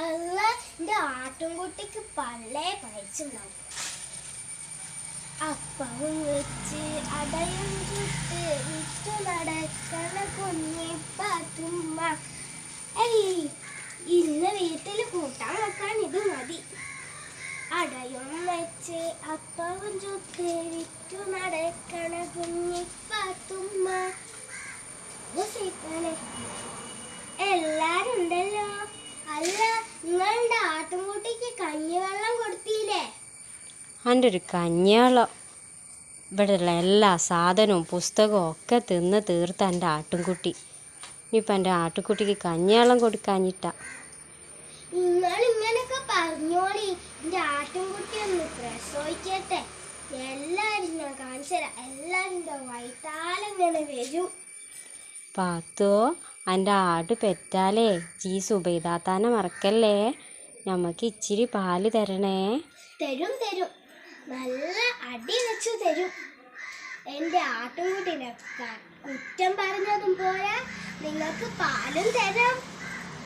അല്ല എൻ്റെ ആട്ടുംകുട്ടിക്ക് പള്ളേ പഴിച്ചുണ്ടാവും. അപ്പവും വെച്ച് അടയും ചുട്ട് വിറ്റു നടക്കണ കുഞ്ഞിപ്പാത്തുമ്മ. ഇന്ന് വീട്ടിൽ കൂട്ടാൻ വെക്കാൻ ഇത് മതി. അടയും വെച്ച് അപ്പവും ചുട്ട് വിറ്റു നടക്കണ കുഞ്ഞിപ്പാത്തുമ്മ. എല്ലാരും ഉണ്ടല്ലോ. അല്ല, നിങ്ങളുടെ ആട്ടുംകുട്ടിക്ക് കഞ്ഞിവെള്ളം കൊടുത്തില്ലേ? എൻ്റെ ഒരു കഞ്ഞിവെള്ളം ഇവിടെയുള്ള എല്ലാ സാധനവും പുസ്തകവും ഒക്കെ തിന്ന് തീർത്ത എൻ്റെ ആട്ടുംകുട്ടി. ഇനിയിപ്പോൾ എൻ്റെ ആട്ടുകുട്ടിക്ക് കഞ്ഞിവെള്ളം കൊടുക്കാഞ്ഞിട്ടാ. നിങ്ങളിങ്ങനൊക്കെ പറഞ്ഞോളി. എൻ്റെ ആട്ടുംകുട്ടി ഒന്ന് പ്രസവിക്കട്ടെ. എല്ലാവരും ഞാൻ കാണിച്ചു തരാം. എല്ലാവരും എൻ്റെ വൈത്താലെങ്ങനെ വരും. പാത്തോ, എൻ്റെ ആട് പെറ്റാലേ ജീ സുബൈദാത്താനെ മറക്കല്ലേ. ഞമ്മക്ക് ഇച്ചിരി പാല് തരണേ. തരും തരും, നല്ല അടി വെച്ചു തരും. എൻ്റെ ആട്ടുംകുട്ടീനെ കുറ്റം പറഞ്ഞതും പോരാ, നിങ്ങൾക്ക് പാലും തരാം.